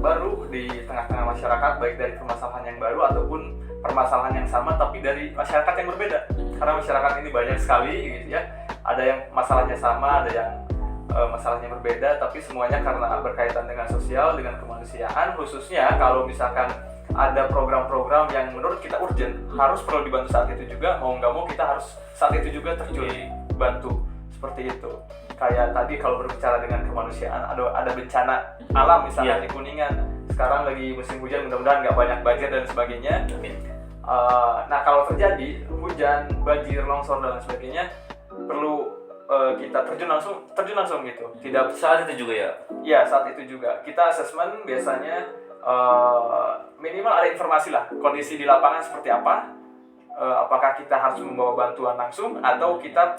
baru di tengah-tengah masyarakat, baik dari permasalahan yang baru ataupun permasalahan yang sama tapi dari masyarakat yang berbeda. Karena masyarakat ini banyak sekali gitu ya. Ada yang masalahnya sama, ada yang masalahnya berbeda, tapi semuanya karena berkaitan dengan sosial, dengan kemanusiaan. Khususnya kalau misalkan ada program-program yang menurut kita urgent, harus perlu dibantu saat itu juga, mau nggak mau kita harus saat itu juga terjun bantu, seperti itu. Kayak tadi kalau berbicara dengan kemanusiaan, ada bencana alam misalnya di Kuningan, sekarang lagi musim hujan, mudah-mudahan nggak banyak banjir dan sebagainya. Nah kalau terjadi hujan, banjir, longsor dan sebagainya, perlu kita terjun langsung gitu. Tidak saat itu juga ya? Iya, saat itu juga. Kita assessment biasanya minimal ada informasi lah, kondisi di lapangan seperti apa, apakah kita harus membawa bantuan langsung atau kita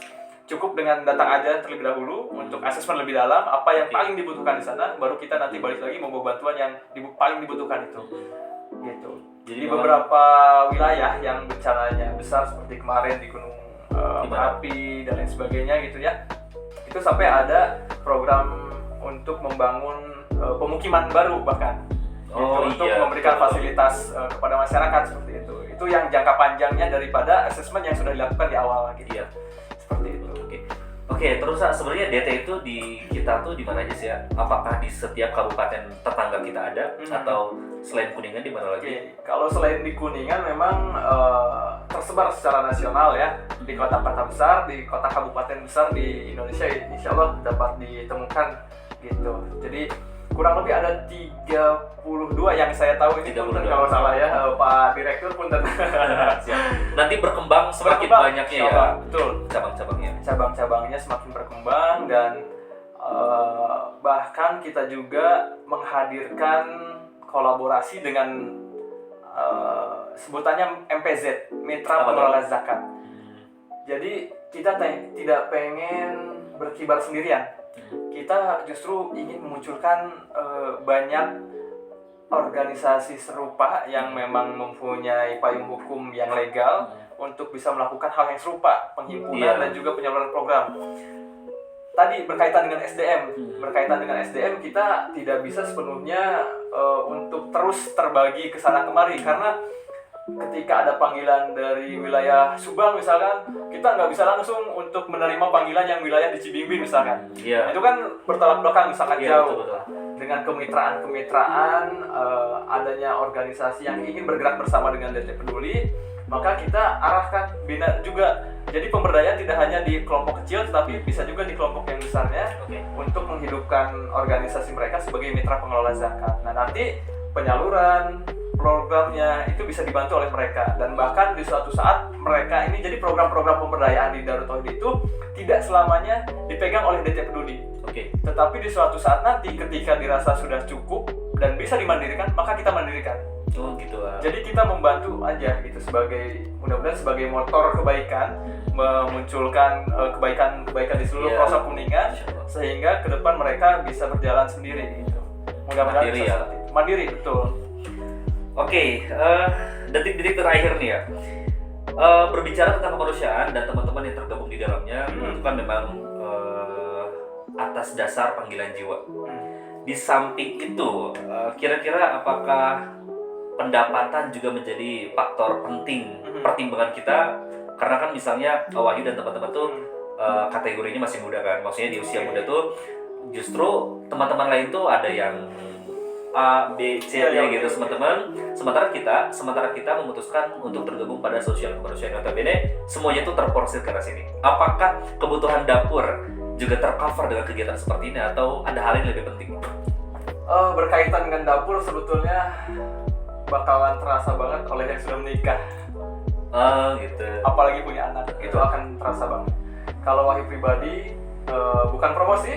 cukup dengan datang aja terlebih dahulu untuk assessment lebih dalam apa yang paling dibutuhkan di sana, baru kita nanti balik lagi membawa bantuan yang paling dibutuhkan itu. Gitu. Di beberapa wilayah yang bencananya besar seperti kemarin di Gunung Merapi dan lain sebagainya gitu ya, itu sampai ada program untuk membangun pemukiman baru bahkan untuk memberikan fasilitas kepada masyarakat seperti itu. Itu yang jangka panjangnya daripada asesmen yang sudah dilakukan di awal gitu. Iya. Seperti itu. Oke, terus sebenarnya DT itu di kita tuh di mana aja sih ya? Apakah di setiap kabupaten tetangga kita ada atau selain Kuningan di mana lagi? Kalau selain di Kuningan memang tersebar secara nasional ya, di kota-kota besar, di kota kabupaten besar di Indonesia insya Allah dapat ditemukan gitu. Jadi kurang lebih ada 32 yang saya tahu ini, punten kalau salah ya Pak Direktur, punten. Nanti berkembang semakin banyaknya ya. Betul. Cabang-cabangnya semakin berkembang dan bahkan kita juga menghadirkan kolaborasi dengan sebutannya MPZ, Mitra Pengelola Zakat. Jadi kita tidak pengen berkibar sendirian. Kita justru ingin memunculkan banyak organisasi serupa yang memang mempunyai payung hukum yang legal untuk bisa melakukan hal yang serupa, penghimpunan dan juga penyaluran program. Tadi berkaitan dengan SDM, kita tidak bisa sepenuhnya untuk terus terbagi ke sana kemari, karena ketika ada panggilan dari wilayah Subang misalkan, kita nggak bisa langsung untuk menerima panggilan yang wilayah di Cibimbing misalkan. Itu kan bertolak belakang, sangat jauh. Betul. Dengan kemitraan, adanya organisasi yang ingin bergerak bersama dengan DT Peduli, maka kita arahkan bina juga. Jadi pemberdayaan tidak hanya di kelompok kecil, tetapi bisa juga di kelompok yang besarnya untuk menghidupkan organisasi mereka sebagai mitra pengelola zakat. Nah, nanti penyaluran programnya itu bisa dibantu oleh mereka, dan bahkan di suatu saat mereka ini, jadi program-program pemberdayaan di Darut Tauhid itu tidak selamanya dipegang oleh DT Peduli. Tetapi di suatu saat nanti ketika dirasa sudah cukup dan bisa dimandirikan, maka kita mandirikan. Jadi kita membantu aja gitu, sebagai mudah-mudahan sebagai motor kebaikan, memunculkan kebaikan di seluruh pelosok Kuningan, sehingga ke depan mereka bisa berjalan sendiri gitu. Mudah-mudahan bisa mandiri, betul. Detik-detik terakhir nih ya. Berbicara tentang kemanusiaan dan teman-teman yang tergabung di dalamnya, itu kan memang atas dasar panggilan jiwa. Di samping itu, kira-kira apakah pendapatan juga menjadi faktor penting pertimbangan kita? Karena kan misalnya Wahyu dan teman-teman tuh kategorinya masih muda kan, maksudnya di usia muda tuh justru teman-teman lain tuh ada yang A, B, C, D gitu teman-teman. Sementara kita memutuskan untuk tergabung pada sosial kemanusiaan. Notabene semuanya tuh terporsir ke arah sini. Apakah kebutuhan dapur juga tercover dengan kegiatan seperti ini atau ada hal yang lebih penting? Berkaitan dengan dapur sebetulnya bakalan terasa banget oleh yang sudah menikah. Gitu. Apalagi punya anak, itu akan terasa banget. Kalau Wahyu pribadi, bukan promosi,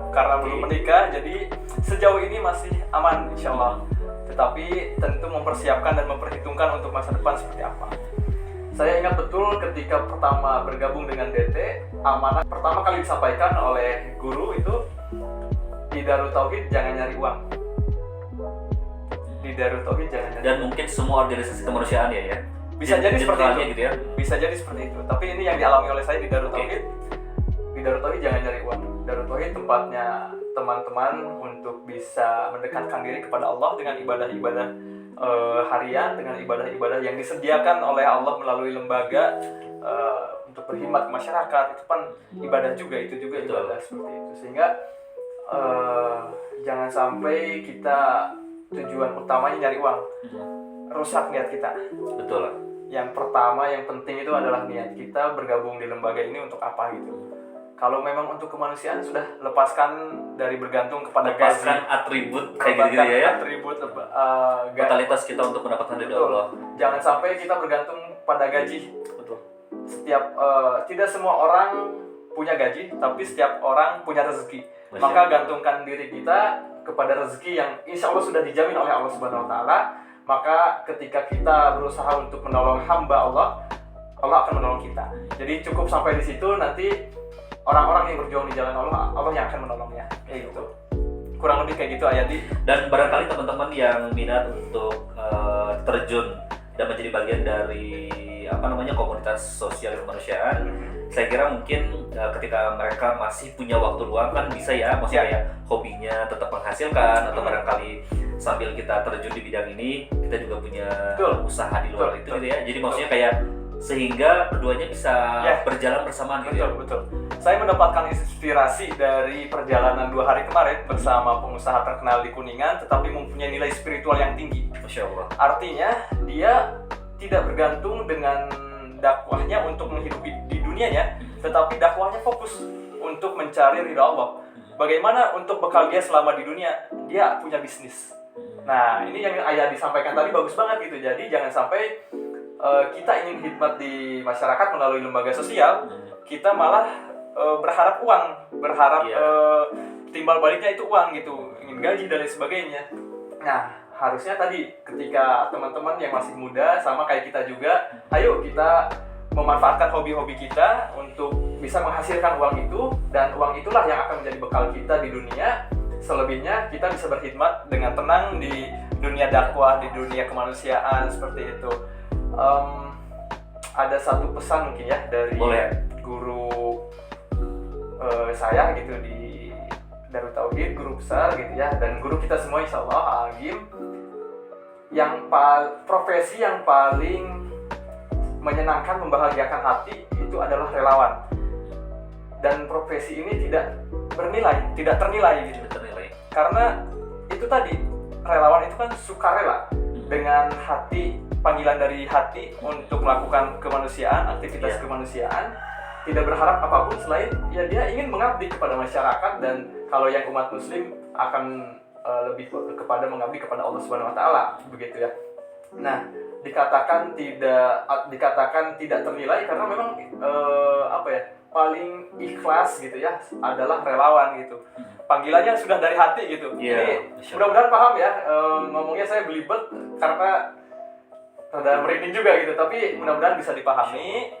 karena belum menikah, jadi sejauh ini masih aman insya Allah. Tetapi tentu mempersiapkan dan memperhitungkan untuk masa depan seperti apa. Saya ingat betul ketika pertama bergabung dengan DT, amanah pertama kali disampaikan oleh guru itu, di Darut Tauhid jangan nyari uang. Di Darut Tauhid jangan nyari uang. Dan mungkin semua organisasi kemanusiaan ya. Bisa jadi seperti itu gitu ya. Bisa jadi seperti itu. Tapi ini yang dialami oleh saya di Darut Tauhid. Di Darut Tauhid jangan nyari uang. Darut Tauhid tempatnya teman-teman untuk bisa mendekatkan diri kepada Allah dengan ibadah-ibadah harian, dengan ibadah-ibadah yang disediakan oleh Allah melalui lembaga untuk berkhidmat ke masyarakat. Itu kan ibadah juga, itu juga ibadah seperti itu. Sehingga jangan sampai kita tujuan utamanya nyari uang, rusak niat kita. Betul. Yang pertama, yang penting itu adalah niat kita bergabung di lembaga ini untuk apa gitu. Kalau memang untuk kemanusiaan, sudah lepaskan dari bergantung kepada gaji, atribut kayak gitu ya. Atribut totalitas kita untuk mendapatkan ridho Allah. Jangan sampai kita bergantung pada gaji. Betul. Tidak semua orang punya gaji, tapi setiap orang punya rezeki. Maka gantungkan diri kita kepada rezeki yang insya Allah sudah dijamin oleh Allah Subhanahu Wa Taala. Maka ketika kita berusaha untuk menolong hamba Allah, Allah akan menolong kita. Jadi cukup sampai di situ, nanti orang-orang yang berjuang di jalan Allah, Allah yang akan menolongnya. Kayak gitu. kurang lebih kayak gitu Ayadi. Dan barangkali teman-teman yang minat untuk terjun dan menjadi bagian dari komunitas sosial kemanusiaan, saya kira mungkin ketika mereka masih punya waktu luang kan bisa ya, maksudnya kayak hobinya tetap menghasilkan atau barangkali sambil kita terjun di bidang ini kita juga punya usaha di luar itu gitu ya. Jadi maksudnya kayak sehingga keduanya bisa berjalan bersamaan gitu. Betul. Saya mendapatkan inspirasi dari perjalanan 2 hari kemarin bersama pengusaha terkenal di Kuningan, tetapi mempunyai nilai spiritual yang tinggi. Masya Allah. Artinya dia tidak bergantung dengan dakwahnya untuk menghidupi di dunianya, tetapi dakwahnya fokus untuk mencari ridha Allah. Bagaimana untuk bekal dia selama di dunia? Dia punya bisnis. Nah, ini yang Ayah disampaikan tadi bagus banget gitu. Jadi jangan sampai kita ingin khidmat di masyarakat melalui lembaga sosial, kita malah berharap uang, berharap timbal baliknya itu uang gitu, ingin gaji dan lain sebagainya. Nah, harusnya tadi ketika teman-teman yang masih muda sama kayak kita juga, ayo kita memanfaatkan hobi-hobi kita untuk bisa menghasilkan uang itu, dan uang itulah yang akan menjadi bekal kita di dunia. Selebihnya kita bisa berkhidmat dengan tenang di dunia dakwah, di dunia kemanusiaan seperti itu. Ada satu pesan mungkin ya dari guru saya gitu di Darut Tauhid, guru besar gitu ya, dan guru kita semua insya Allah, Agim, yang profesi yang paling menyenangkan, membahagiakan hati itu adalah relawan. Dan profesi ini tidak ternilai gitu. Karena itu tadi, relawan itu kan sukarela dengan hati, panggilan dari hati untuk melakukan kemanusiaan, aktivitas kemanusiaan, tidak berharap apapun selain ya dia ingin mengabdi kepada masyarakat, dan kalau yang umat muslim akan lebih kepada mengabdi kepada Allah Subhanahu wa taala, begitu ya. Nah, dikatakan tidak ternilai karena memang paling ikhlas gitu ya adalah relawan gitu. Panggilannya sudah dari hati gitu. Jadi mudah-mudahan paham ya, ngomongnya saya belibet karena rada merinding juga gitu, tapi mudah-mudahan bisa dipahami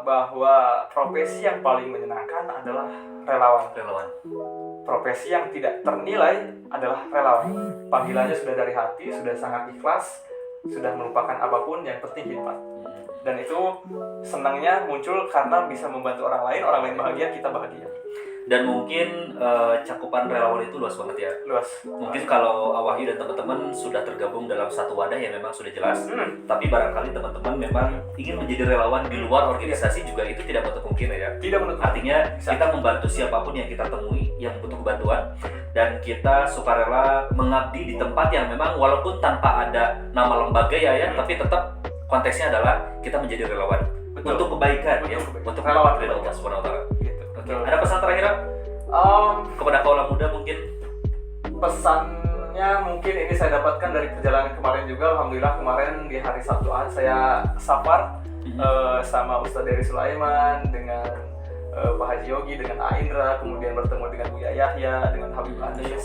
bahwa profesi yang paling menyenangkan adalah relawan. Profesi yang tidak ternilai adalah relawan. Panggilannya sudah dari hati, sudah sangat ikhlas, sudah melupakan apapun, yang penting khidmat. Dan itu senangnya muncul karena bisa membantu orang lain bahagia, kita bahagia. Dan mungkin cakupan relawan itu luas banget ya. Luas. Mungkin kalau Wahyu dan teman-teman sudah tergabung dalam satu wadah yang memang sudah jelas, tapi barangkali teman-teman memang ingin menjadi relawan di luar organisasi juga, itu tidak menutup kemungkinan ya. Tidak menutup. Artinya kita membantu siapapun yang kita temui yang butuh bantuan, dan kita sukarela mengabdi di tempat yang memang walaupun tanpa ada nama lembaga ya, tapi tetap konteksnya adalah kita menjadi relawan. Betul. Untuk kebaikan untuk relawan dari Allah Subhanahu wa taala. Gitu. Ada pesan terakhir kepada kaula muda mungkin? Pesannya mungkin ini saya dapatkan dari perjalanan kemarin juga. Alhamdulillah kemarin di hari Sabtu saya safar sama Ustadz Dery Sulaiman, dengan Pak Haji Yogi, dengan Aindra, kemudian bertemu dengan Buya Yahya, dengan Habib Anis.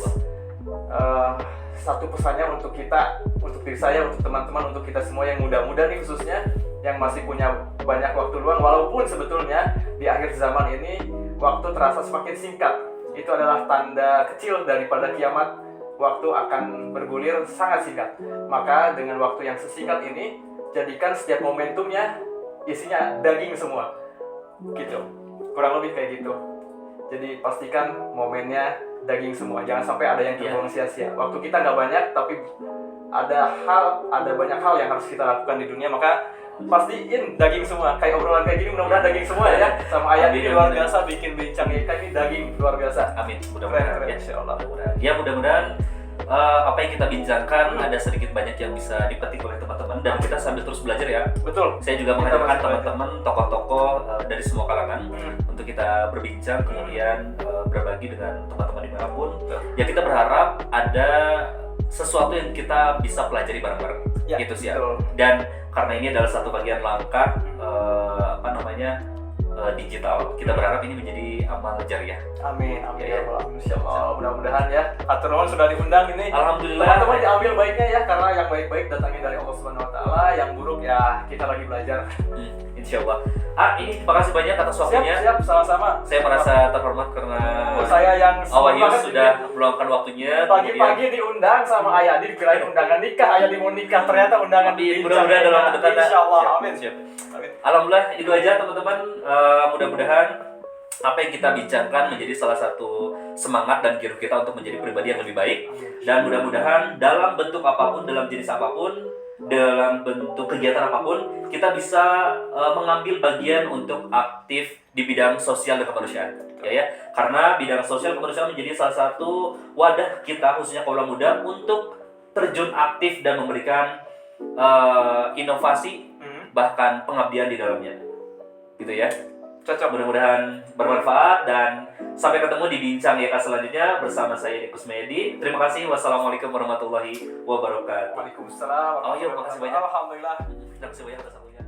Satu pesannya untuk kita, untuk diri saya, untuk teman-teman, untuk kita semua yang muda-muda nih khususnya, yang masih punya banyak waktu luang, walaupun sebetulnya di akhir zaman ini waktu terasa semakin singkat. Itu adalah tanda kecil daripada kiamat. Waktu akan bergulir sangat singkat. Maka dengan waktu yang sesingkat ini, jadikan setiap momentumnya isinya daging semua. Gitu. Kurang lebih kayak gitu. Jadi pastikan momennya daging semua. Jangan sampai ada yang terbuang sia-sia. Waktu kita nggak banyak, tapi ada banyak hal yang harus kita lakukan di dunia. Maka pastiin daging semua. Kayak obrolan kayak gini mudah-mudahan daging semua ya. Sama ayat ini luar biasa, bikin bincang kayak ini daging luar biasa. Amin. Mudah-mudahan ya, insyaallah. Ya mudah-mudahan apa yang kita bincangkan ada sedikit banyak yang bisa dipetik oleh teman-teman, dan kita sambil terus belajar ya. Betul. Saya juga mengharapkan teman-teman tokoh-tokoh dari semua kalangan untuk kita berbincang, kemudian berbagi dengan teman-teman dimanapun. Ya kita berharap ada sesuatu yang kita bisa pelajari bareng-bareng. Ya, gitu sih ya. Betul. Dan karena ini adalah satu bagian langkah digital, kita berharap ini menjadi amal jariah. Amin, amin ya Allah. Insyaallah, mudah-mudahan ya. Atur nuhun sudah diundang ini. Alhamdulillah. Teman-teman diambil baiknya ya, karena yang baik-baik datangnya dari Allah Subhanahu wa taala, yang buruk ya kita lagi belajar. Insya Allah. Ini terima kasih banyak atas waktunya. Siap, sama-sama. Saya merasa terhormat karena Saya yang Wahyu banget sudah ini. meluangkan waktunya. Pagi-pagi diundang sama Ayadi, dikirain undangan nikah, Ayadi mau nikah, ternyata undangan Tapi bincang. mudah-mudahan dalam waktu dekat. Insya Allah, Siap, amin. siap. Amin. Alhamdulillah itu aja teman-teman. Mudah-mudahan apa yang kita bincangkan menjadi salah satu semangat dan giroh kita untuk menjadi pribadi yang lebih baik. Dan mudah-mudahan dalam bentuk apapun, dalam jenis apapun, dalam bentuk kegiatan apapun, kita bisa mengambil bagian untuk aktif di bidang sosial dan kemanusiaan. Ya, karena bidang sosial kemanusiaan menjadi salah satu wadah kita khususnya kaula muda untuk terjun aktif dan memberikan inovasi bahkan pengabdian di dalamnya. Gitu ya. Cocok. Mudah-mudahan bermanfaat dan sampai ketemu di bincang YK selanjutnya bersama saya Edi Kusmedi. Terima kasih. Wassalamualaikum warahmatullahi wabarakatuh. Waalaikumsalam. Oh iya, makasih banyak. Alhamdulillah. Terima kasih banyak atas waktunya.